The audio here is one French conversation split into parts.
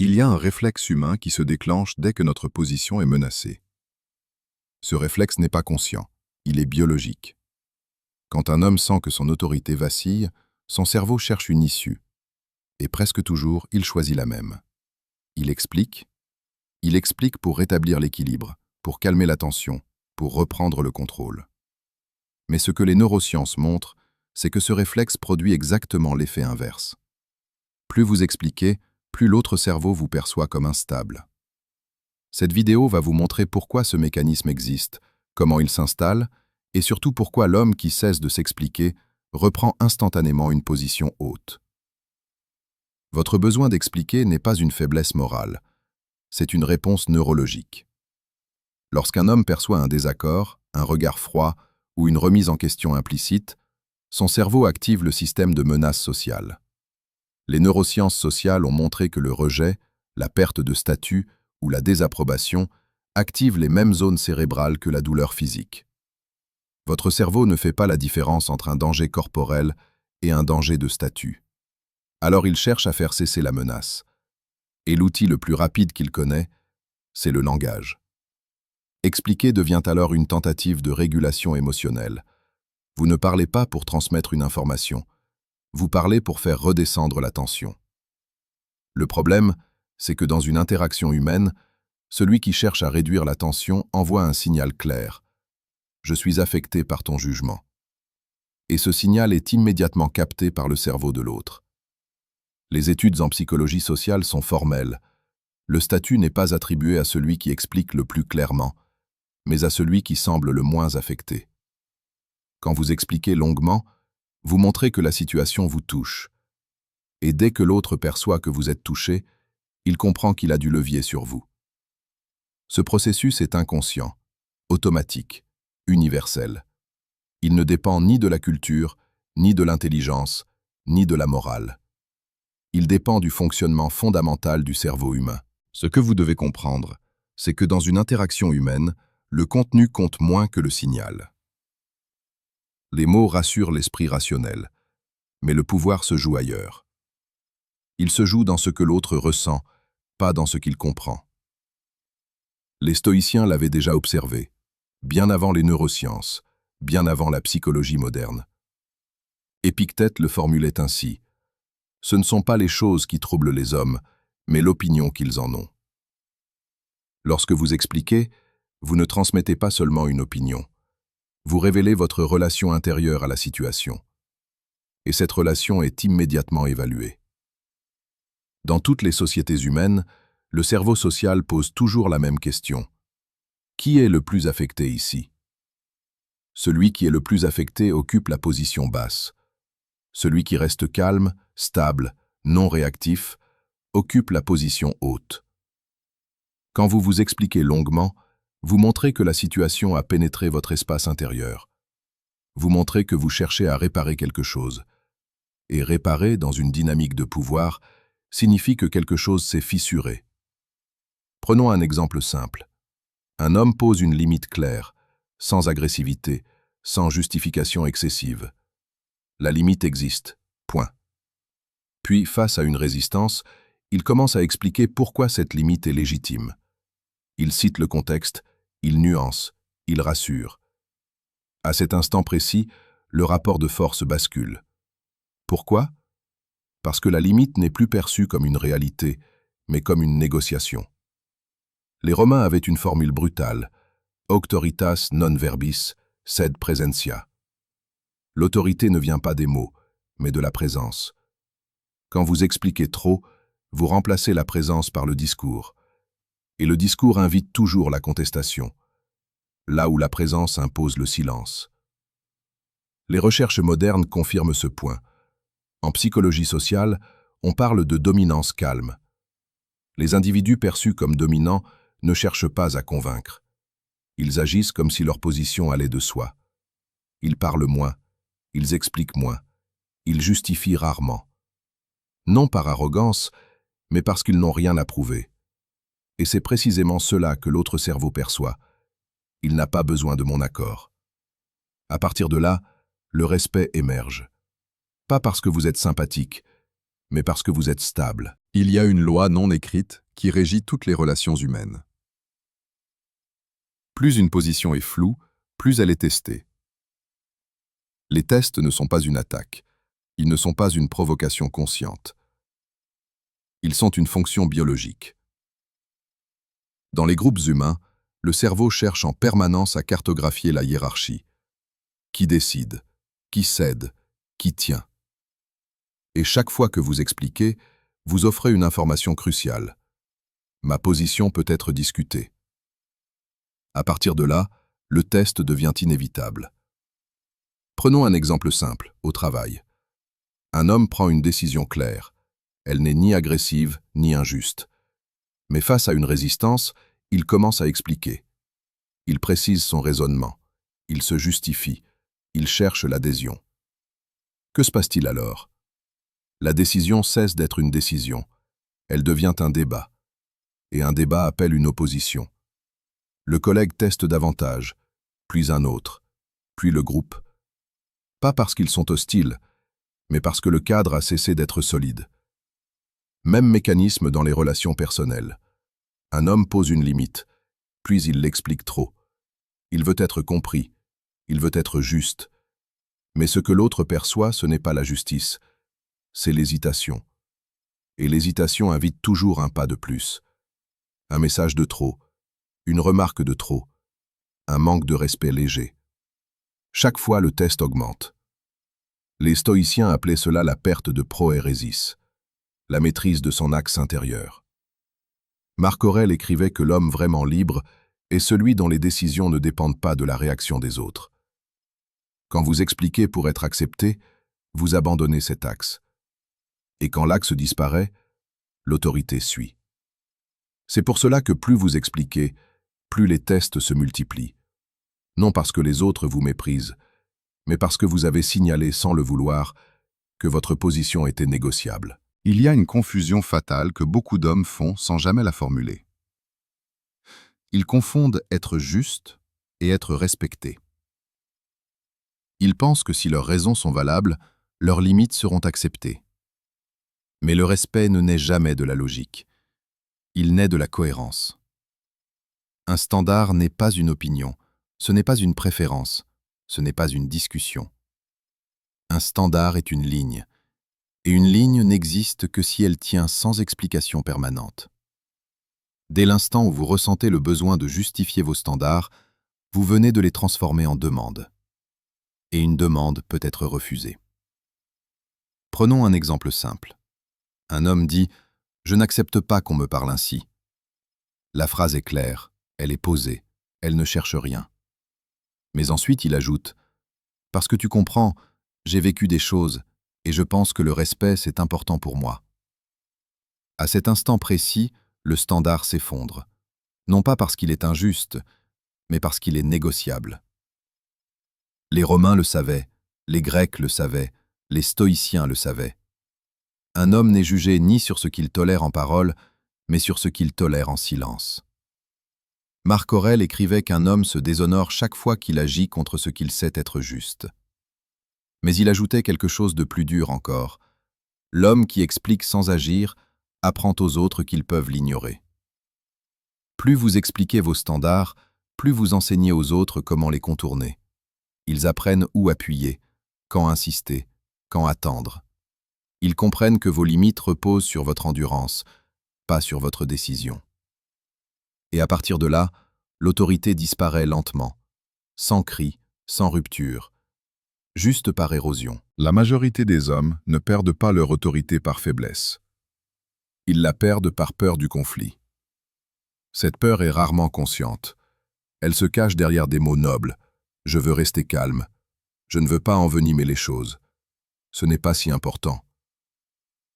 Il y a un réflexe humain qui se déclenche dès que notre position est menacée. Ce réflexe n'est pas conscient, il est biologique. Quand un homme sent que son autorité vacille, son cerveau cherche une issue, et presque toujours, il choisit la même. Il explique pour rétablir l'équilibre, pour calmer la tension, pour reprendre le contrôle. Mais ce que les neurosciences montrent, c'est que ce réflexe produit exactement l'effet inverse. Plus vous expliquez, plus l'autre cerveau vous perçoit comme instable. Cette vidéo va vous montrer pourquoi ce mécanisme existe, comment il s'installe, et surtout pourquoi l'homme qui cesse de s'expliquer reprend instantanément une position haute. Votre besoin d'expliquer n'est pas une faiblesse morale, c'est une réponse neurologique. Lorsqu'un homme perçoit un désaccord, un regard froid ou une remise en question implicite, son cerveau active le système de menace sociale. Les neurosciences sociales ont montré que le rejet, la perte de statut ou la désapprobation activent les mêmes zones cérébrales que la douleur physique. Votre cerveau ne fait pas la différence entre un danger corporel et un danger de statut. Alors il cherche à faire cesser la menace. Et l'outil le plus rapide qu'il connaît, c'est le langage. Expliquer devient alors une tentative de régulation émotionnelle. Vous ne parlez pas pour transmettre une information, vous parlez pour faire redescendre la tension. Le problème, c'est que dans une interaction humaine, celui qui cherche à réduire la tension envoie un signal clair. Je suis affecté par ton jugement. Et ce signal est immédiatement capté par le cerveau de l'autre. Les études en psychologie sociale sont formelles. Le statut n'est pas attribué à celui qui explique le plus clairement, mais à celui qui semble le moins affecté. Quand vous expliquez longuement, vous montrez que la situation vous touche. Et dès que l'autre perçoit que vous êtes touché, il comprend qu'il a du levier sur vous. Ce processus est inconscient, automatique, universel. Il ne dépend ni de la culture, ni de l'intelligence, ni de la morale. Il dépend du fonctionnement fondamental du cerveau humain. Ce que vous devez comprendre, c'est que dans une interaction humaine, le contenu compte moins que le signal. Les mots rassurent l'esprit rationnel, mais le pouvoir se joue ailleurs. Il se joue dans ce que l'autre ressent, pas dans ce qu'il comprend. Les stoïciens l'avaient déjà observé, bien avant les neurosciences, bien avant la psychologie moderne. Épictète le formulait ainsi: « Ce ne sont pas les choses qui troublent les hommes, mais l'opinion qu'ils en ont. » Lorsque vous expliquez, vous ne transmettez pas seulement une opinion. Vous révélez votre relation intérieure à la situation. Et cette relation est immédiatement évaluée. Dans toutes les sociétés humaines, le cerveau social pose toujours la même question. Qui est le plus affecté ici? Celui qui est le plus affecté occupe la position basse. Celui qui reste calme, stable, non réactif, occupe la position haute. Quand vous vous expliquez longuement, vous montrez que la situation a pénétré votre espace intérieur. Vous montrez que vous cherchez à réparer quelque chose. Et réparer, dans une dynamique de pouvoir, signifie que quelque chose s'est fissuré. Prenons un exemple simple. Un homme pose une limite claire, sans agressivité, sans justification excessive. La limite existe. Point. Puis, face à une résistance, il commence à expliquer pourquoi cette limite est légitime. Il cite le contexte, il nuance, il rassure. À cet instant précis, le rapport de force bascule. Pourquoi? Parce que la limite n'est plus perçue comme une réalité, mais comme une négociation. Les Romains avaient une formule brutale: auctoritas non verbis, sed praesentia. L'autorité ne vient pas des mots, mais de la présence. Quand vous expliquez trop, vous remplacez la présence par le discours. Et le discours invite toujours la contestation, là où la présence impose le silence. Les recherches modernes confirment ce point. En psychologie sociale, on parle de dominance calme. Les individus perçus comme dominants ne cherchent pas à convaincre. Ils agissent comme si leur position allait de soi. Ils parlent moins, ils expliquent moins, ils justifient rarement. Non par arrogance, mais parce qu'ils n'ont rien à prouver. Et c'est précisément cela que l'autre cerveau perçoit. Il n'a pas besoin de mon accord. À partir de là, le respect émerge. Pas parce que vous êtes sympathique, mais parce que vous êtes stable. Il y a une loi non écrite qui régit toutes les relations humaines. Plus une position est floue, plus elle est testée. Les tests ne sont pas une attaque. Ils ne sont pas une provocation consciente. Ils sont une fonction biologique. Dans les groupes humains, le cerveau cherche en permanence à cartographier la hiérarchie. Qui décide? Qui cède? Qui tient? Et chaque fois que vous expliquez, vous offrez une information cruciale. Ma position peut être discutée. À partir de là, le test devient inévitable. Prenons un exemple simple, au travail. Un homme prend une décision claire. Elle n'est ni agressive, ni injuste. Mais face à une résistance, il commence à expliquer. Il précise son raisonnement. Il se justifie. Il cherche l'adhésion. Que se passe-t-il alors? La décision cesse d'être une décision. Elle devient un débat. Et un débat appelle une opposition. Le collègue teste davantage, puis un autre, puis le groupe. Pas parce qu'ils sont hostiles, mais parce que le cadre a cessé d'être solide. Même mécanisme dans les relations personnelles. Un homme pose une limite, puis il l'explique trop. Il veut être compris, il veut être juste. Mais ce que l'autre perçoit, ce n'est pas la justice, c'est l'hésitation. Et l'hésitation invite toujours un pas de plus. Un message de trop, une remarque de trop, un manque de respect léger. Chaque fois, le test augmente. Les stoïciens appelaient cela la perte de proérésis, la maîtrise de son axe intérieur. Marc Aurèle écrivait que l'homme vraiment libre est celui dont les décisions ne dépendent pas de la réaction des autres. Quand vous expliquez pour être accepté, vous abandonnez cet axe. Et quand l'axe disparaît, l'autorité suit. C'est pour cela que plus vous expliquez, plus les tests se multiplient. Non parce que les autres vous méprisent, mais parce que vous avez signalé sans le vouloir que votre position était négociable. Il y a une confusion fatale que beaucoup d'hommes font sans jamais la formuler. Ils confondent être juste et être respecté. Ils pensent que si leurs raisons sont valables, leurs limites seront acceptées. Mais le respect ne naît jamais de la logique. Il naît de la cohérence. Un standard n'est pas une opinion, ce n'est pas une préférence, ce n'est pas une discussion. Un standard est une ligne, et une ligne n'existe que si elle tient sans explication permanente. Dès l'instant où vous ressentez le besoin de justifier vos standards, vous venez de les transformer en demande. Et une demande peut être refusée. Prenons un exemple simple. Un homme dit « Je n'accepte pas qu'on me parle ainsi ». La phrase est claire, elle est posée, elle ne cherche rien. Mais ensuite il ajoute « Parce que tu comprends, j'ai vécu des choses et je pense que le respect c'est important pour moi ». À cet instant précis, le standard s'effondre. Non pas parce qu'il est injuste, mais parce qu'il est négociable. Les Romains le savaient, les Grecs le savaient, les Stoïciens le savaient. Un homme n'est jugé ni sur ce qu'il tolère en parole, mais sur ce qu'il tolère en silence. Marc Aurèle écrivait qu'un homme se déshonore chaque fois qu'il agit contre ce qu'il sait être juste. Mais il ajoutait quelque chose de plus dur encore. L'homme qui explique sans agir apprend aux autres qu'ils peuvent l'ignorer. Plus vous expliquez vos standards, plus vous enseignez aux autres comment les contourner. Ils apprennent où appuyer, quand insister, quand attendre. Ils comprennent que vos limites reposent sur votre endurance, pas sur votre décision. Et à partir de là, l'autorité disparaît lentement, sans cri, sans rupture, juste par érosion. La majorité des hommes ne perdent pas leur autorité par faiblesse. Ils la perdent par peur du conflit. Cette peur est rarement consciente. Elle se cache derrière des mots nobles. Je veux rester calme. Je ne veux pas envenimer les choses. Ce n'est pas si important.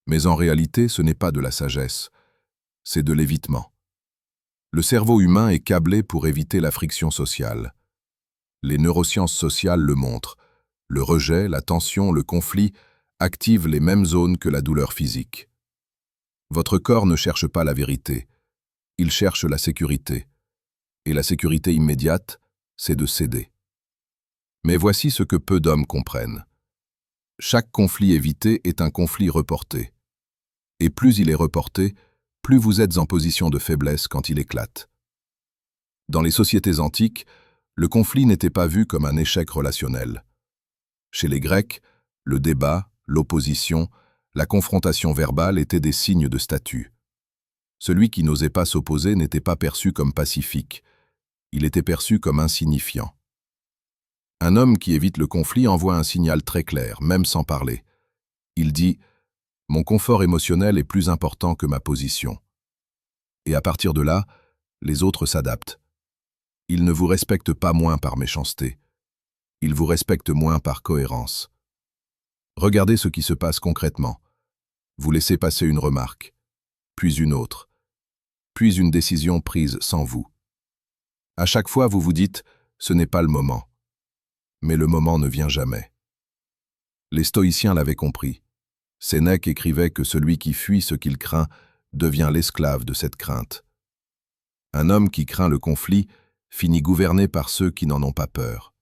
Mais en réalité, ce n'est pas de la sagesse. C'est de l'évitement. Le cerveau humain est câblé pour éviter la friction sociale. Les neurosciences sociales le montrent. Le rejet, la tension, le conflit activent les mêmes zones que la douleur physique. Votre corps ne cherche pas la vérité. Il cherche la sécurité. Et la sécurité immédiate, c'est de céder. Mais voici ce que peu d'hommes comprennent. Chaque conflit évité est un conflit reporté. Et plus il est reporté, plus vous êtes en position de faiblesse quand il éclate. Dans les sociétés antiques, le conflit n'était pas vu comme un échec relationnel. Chez les Grecs, le débat, l'opposition, la confrontation verbale étaient des signes de statut. Celui qui n'osait pas s'opposer n'était pas perçu comme pacifique, il était perçu comme insignifiant. Un homme qui évite le conflit envoie un signal très clair, même sans parler. Il dit « Mon confort émotionnel est plus important que ma position ». Et à partir de là, les autres s'adaptent. Ils ne vous respectent pas moins par méchanceté. Ils vous respectent moins par cohérence. Regardez ce qui se passe concrètement. Vous laissez passer une remarque, puis une autre, puis une décision prise sans vous. À chaque fois, vous vous dites « ce n'est pas le moment ». Mais le moment ne vient jamais. Les stoïciens l'avaient compris. Sénèque écrivait que celui qui fuit ce qu'il craint devient l'esclave de cette crainte. Un homme qui craint le conflit finit gouverné par ceux qui n'en ont pas peur.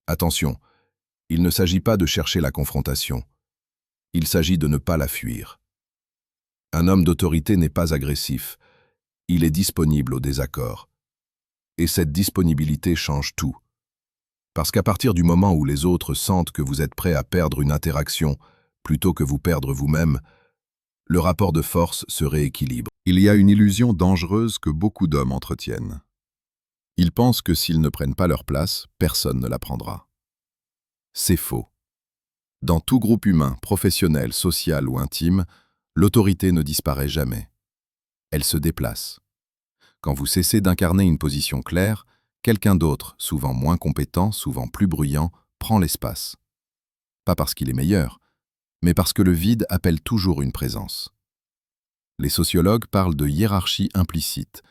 Attention, il ne s'agit pas de chercher la confrontation. Il s'agit de ne pas la fuir. Un homme d'autorité n'est pas agressif. Il est disponible au désaccord. Et cette disponibilité change tout. Parce qu'à partir du moment où les autres sentent que vous êtes prêt à perdre une interaction plutôt que vous perdre vous-même, le rapport de force se rééquilibre. Il y a une illusion dangereuse que beaucoup d'hommes entretiennent. Ils pensent que s'ils ne prennent pas leur place, personne ne la prendra. C'est faux. Dans tout groupe humain, professionnel, social ou intime, l'autorité ne disparaît jamais. Elle se déplace. Quand vous cessez d'incarner une position claire, quelqu'un d'autre, souvent moins compétent, souvent plus bruyant, prend l'espace. Pas parce qu'il est meilleur, mais parce que le vide appelle toujours une présence. Les sociologues parlent de hiérarchie implicite.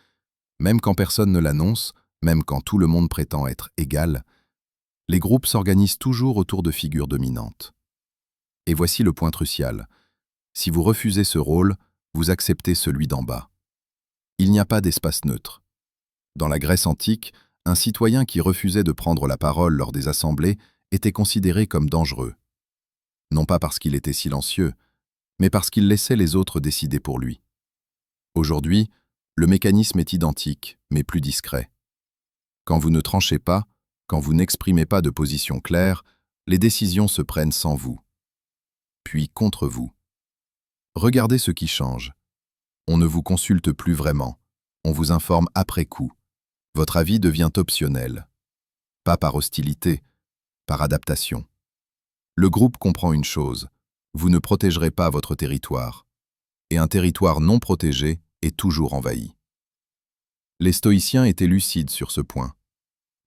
Même quand personne ne l'annonce, même quand tout le monde prétend être égal, les groupes s'organisent toujours autour de figures dominantes. Et voici le point crucial. Si vous refusez ce rôle, vous acceptez celui d'en bas. Il n'y a pas d'espace neutre. Dans la Grèce antique, un citoyen qui refusait de prendre la parole lors des assemblées était considéré comme dangereux. Non pas parce qu'il était silencieux, mais parce qu'il laissait les autres décider pour lui. Aujourd'hui, le mécanisme est identique, mais plus discret. Quand vous ne tranchez pas, quand vous n'exprimez pas de position claire, les décisions se prennent sans vous, puis contre vous. Regardez ce qui change. On ne vous consulte plus vraiment, on vous informe après coup. Votre avis devient optionnel. Pas par hostilité, par adaptation. Le groupe comprend une chose, vous ne protégerez pas votre territoire. Et un territoire non protégé est toujours envahi. Les stoïciens étaient lucides sur ce point.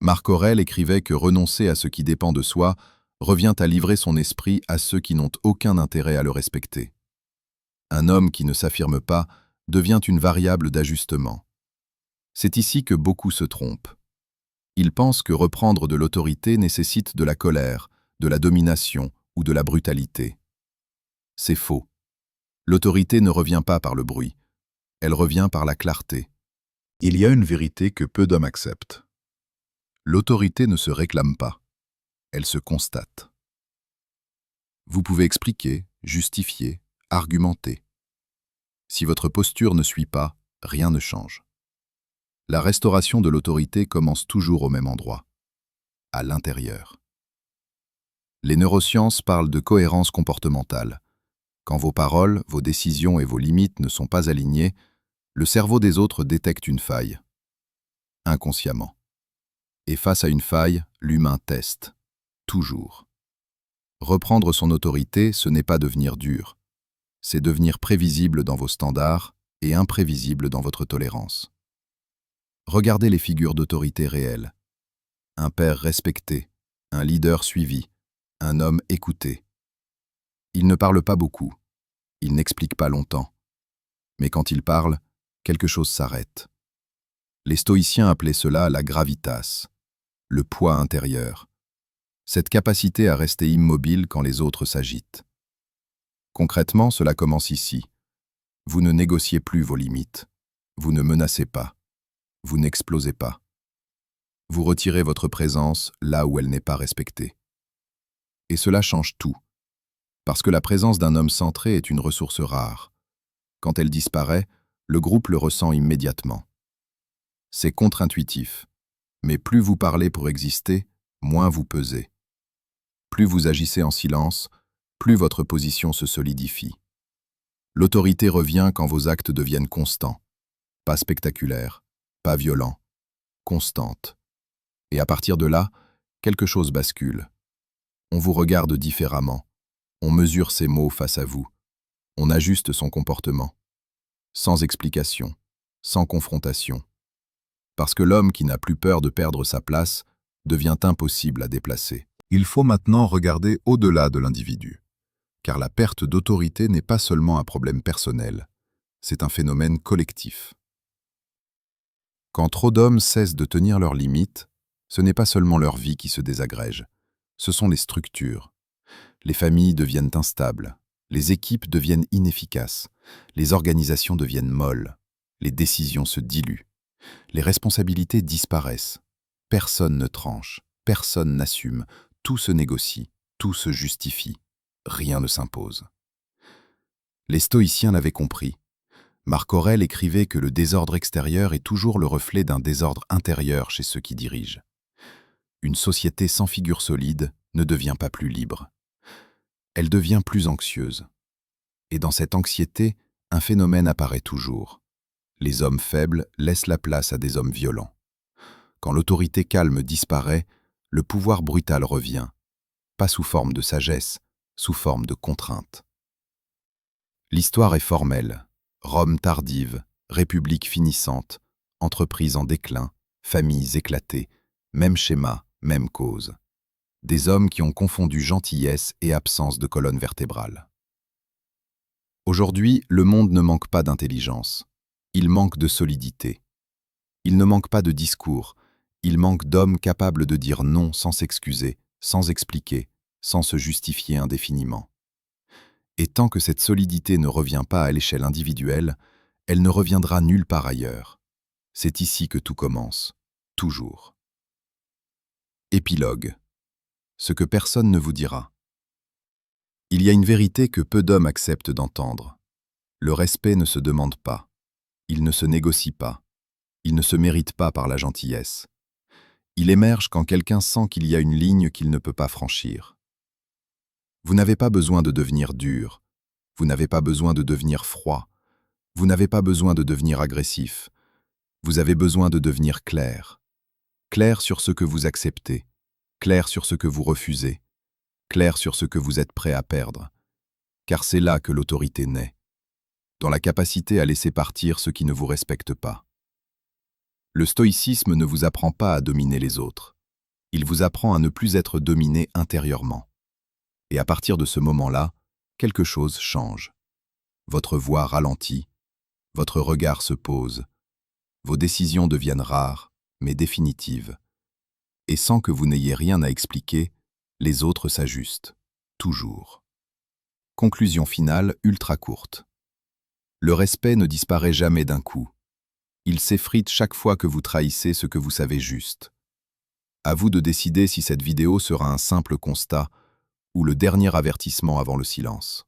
Marc Aurèle écrivait que renoncer à ce qui dépend de soi revient à livrer son esprit à ceux qui n'ont aucun intérêt à le respecter. Un homme qui ne s'affirme pas devient une variable d'ajustement. C'est ici que beaucoup se trompent. Ils pensent que reprendre de l'autorité nécessite de la colère, de la domination ou de la brutalité. C'est faux. L'autorité ne revient pas par le bruit, elle revient par la clarté. Il y a une vérité que peu d'hommes acceptent. L'autorité ne se réclame pas, elle se constate. Vous pouvez expliquer, justifier, argumenter. Si votre posture ne suit pas, rien ne change. La restauration de l'autorité commence toujours au même endroit, à l'intérieur. Les neurosciences parlent de cohérence comportementale. Quand vos paroles, vos décisions et vos limites ne sont pas alignées, le cerveau des autres détecte une faille, inconsciemment. Et face à une faille, l'humain teste, toujours. Reprendre son autorité, ce n'est pas devenir dur, c'est devenir prévisible dans vos standards et imprévisible dans votre tolérance. Regardez les figures d'autorité réelles. Un père respecté, un leader suivi, un homme écouté. Il ne parle pas beaucoup, il n'explique pas longtemps. Mais quand il parle, quelque chose s'arrête. Les stoïciens appelaient cela la gravitas, le poids intérieur. Cette capacité à rester immobile quand les autres s'agitent. Concrètement, cela commence ici. Vous ne négociez plus vos limites. Vous ne menacez pas. Vous n'explosez pas. Vous retirez votre présence là où elle n'est pas respectée. Et cela change tout. Parce que la présence d'un homme centré est une ressource rare. Quand elle disparaît, le groupe le ressent immédiatement. C'est contre-intuitif, mais plus vous parlez pour exister, moins vous pesez. Plus vous agissez en silence, plus votre position se solidifie. L'autorité revient quand vos actes deviennent constants, pas spectaculaires, pas violents, constantes. Et à partir de là, quelque chose bascule. On vous regarde différemment, on mesure ses mots face à vous, on ajuste son comportement, sans explication, sans confrontation. Parce que l'homme qui n'a plus peur de perdre sa place devient impossible à déplacer. Il faut maintenant regarder au-delà de l'individu, car la perte d'autorité n'est pas seulement un problème personnel, c'est un phénomène collectif. Quand trop d'hommes cessent de tenir leurs limites, ce n'est pas seulement leur vie qui se désagrège, ce sont les structures. Les familles deviennent instables, les équipes deviennent inefficaces, les organisations deviennent molles, les décisions se diluent, les responsabilités disparaissent, personne ne tranche, personne n'assume, tout se négocie, tout se justifie, rien ne s'impose. Les stoïciens l'avaient compris. Marc Aurèle écrivait que le désordre extérieur est toujours le reflet d'un désordre intérieur chez ceux qui dirigent. Une société sans figure solide ne devient pas plus libre. Elle devient plus anxieuse. Et dans cette anxiété, un phénomène apparaît toujours. Les hommes faibles laissent la place à des hommes violents. Quand l'autorité calme disparaît, le pouvoir brutal revient, pas sous forme de sagesse, sous forme de contrainte. L'histoire est formelle. Rome tardive, république finissante, entreprise en déclin, familles éclatées, même schéma, même cause. Des hommes qui ont confondu gentillesse et absence de colonne vertébrale. Aujourd'hui, le monde ne manque pas d'intelligence. Il manque de solidité. Il ne manque pas de discours. Il manque d'hommes capables de dire non sans s'excuser, sans expliquer, sans se justifier indéfiniment. Et tant que cette solidité ne revient pas à l'échelle individuelle, elle ne reviendra nulle part ailleurs. C'est ici que tout commence, toujours. Épilogue. Ce que personne ne vous dira. Il y a une vérité que peu d'hommes acceptent d'entendre. Le respect ne se demande pas. Il ne se négocie pas. Il ne se mérite pas par la gentillesse. Il émerge quand quelqu'un sent qu'il y a une ligne qu'il ne peut pas franchir. Vous n'avez pas besoin de devenir dur. Vous n'avez pas besoin de devenir froid. Vous n'avez pas besoin de devenir agressif. Vous avez besoin de devenir clair. Clair sur ce que vous acceptez. Clair sur ce que vous refusez. Clair sur ce que vous êtes prêt à perdre. Car c'est là que l'autorité naît. Dans la capacité à laisser partir ce qui ne vous respecte pas. Le stoïcisme ne vous apprend pas à dominer les autres. Il vous apprend à ne plus être dominé intérieurement. Et à partir de ce moment-là, quelque chose change. Votre voix ralentit, votre regard se pose, vos décisions deviennent rares, mais définitives. Et sans que vous n'ayez rien à expliquer, les autres s'ajustent, toujours. Conclusion finale ultra courte. Le respect ne disparaît jamais d'un coup. Il s'effrite chaque fois que vous trahissez ce que vous savez juste. À vous de décider si cette vidéo sera un simple constat ou le dernier avertissement avant le silence.